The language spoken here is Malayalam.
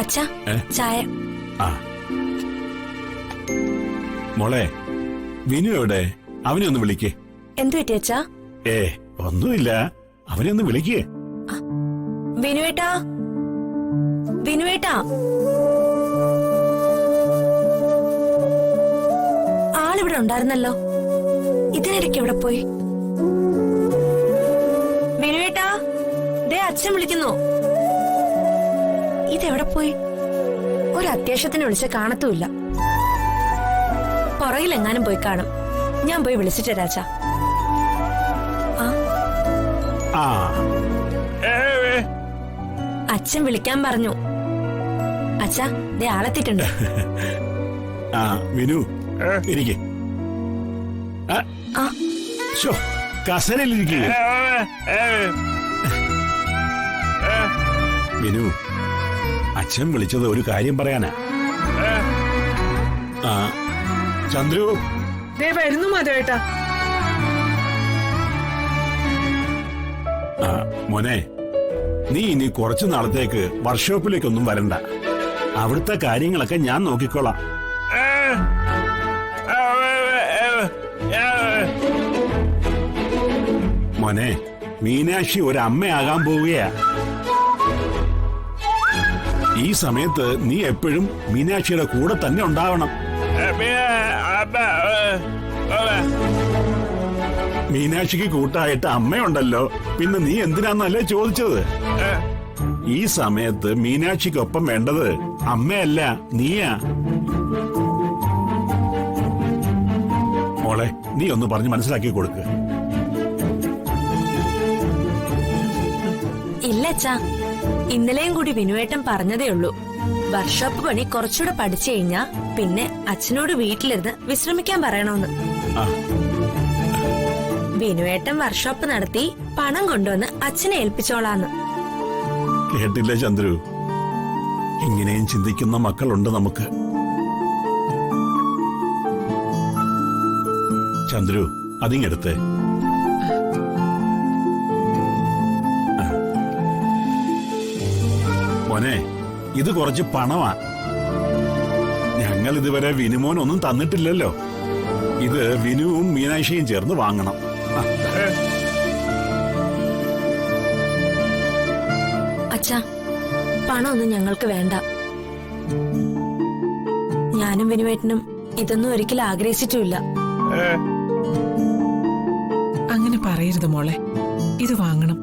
അച്ഛാ ചായ. മോളെ വിനു എവിടെ? അവനെ ഒന്ന് വിളിക്കേ. എന്തു പറ്റി അച്ഛാ? ഒന്നുമില്ല, അവനെ ഒന്ന് വിളിക്കേ. വിനുവേട്ടാ, വിനുവേട്ടാ. ആളിവിടെ ഉണ്ടായിരുന്നല്ലോ, ഇതിനിടയ്ക്ക് എവിടെ പോയി? വിനുവേട്ടാ, ദേ അച്ഛൻ വിളിക്കുന്നു. ഇതെവിടെ പോയി? ഒരു അത്യാവശ്യത്തിന് വിളിച്ച കാണത്തുമില്ല. പുറകിലെങ്ങാനും പോയി കാണും. ഞാൻ പോയി വിളിച്ചിട്ട് രാജാ. അച്ഛൻ വിളിക്കാൻ പറഞ്ഞു. അച്ഛാ, ദേ ആളെത്തിയിട്ടുണ്ട്. വിനു ഇരിക്കെ. കസരയിലിരിക്കുക. വിനു, അച്ഛൻ വിളിച്ചത് ഒരു കാര്യം പറയാനാ. ചന്ദ്രു വരുന്നു മാധവേട്ടാ. മോനെ, നീ ഇനി കുറച്ചു നാളത്തേക്ക് വർക്ക്ഷോപ്പിലേക്കൊന്നും വരണ്ട. അവിടുത്തെ കാര്യങ്ങളൊക്കെ ഞാൻ നോക്കിക്കോളാം. മോനെ, മീനാക്ഷി ഒരു അമ്മയാകാൻ പോവുകയാ. ഈ സമയത്ത് നീ എപ്പോഴും മീനാക്ഷിയുടെ കൂടെ തന്നെ ഉണ്ടാവണം. മീനാക്ഷിക്ക് കൂട്ടായിട്ട് അമ്മയുണ്ടല്ലോ, പിന്നെ നീ എന്തിനാന്നല്ലേ ചോദിച്ചത്? ഈ സമയത്ത് മീനാക്ഷിക്കൊപ്പം വേണ്ടത് അമ്മയല്ല, നീയാ. മോളെ, നീ ഒന്ന് പറഞ്ഞ് മനസ്സിലാക്കി കൊടുക്ക്. ഇല്ല അച്ഛാ, ഇന്നലെയും കൂടി വിനുവേട്ടൻ പറഞ്ഞതേ ഉള്ളൂ. വർക്ക്ഷോപ്പ് പണി കുറച്ചുകൂടെ പഠിച്ചു കഴിഞ്ഞാ പിന്നെ അച്ഛനോട് വീട്ടിലിരുന്ന് വിശ്രമിക്കാൻ പറയണോന്ന്. വിനുവേട്ടൻ വർക്ക്ഷോപ്പ് നടത്തി പണം കൊണ്ടുവന്ന് അച്ഛനെ ഏൽപ്പിച്ചോളാന്ന്. കേട്ടില്ല ചന്ദ്രു, ഇങ്ങനെയും ചിന്തിക്കുന്ന മക്കളുണ്ട് നമുക്ക്. ചന്ദ്രു, അതിങ്ങെടുത്തേ. മോനെ, ഇത് കുറച്ച് പണമാ. ഞങ്ങൾ ഇതുവരെ വിനുമോൻ ഒന്നും തന്നിട്ടില്ലല്ലോ. ഇത് വിനുവും മീനാക്ഷിയും ചേർന്ന് വാങ്ങണം. അച്ഛാ, പണമൊന്നും ഞങ്ങൾക്ക് വേണ്ട. ഞാനും വിനുവേട്ടനും ഇതൊന്നും ഒരിക്കലും ആഗ്രഹിച്ചിട്ടുമില്ല. അങ്ങനെ പറയരുത് മോളെ, ഇത് വാങ്ങണം.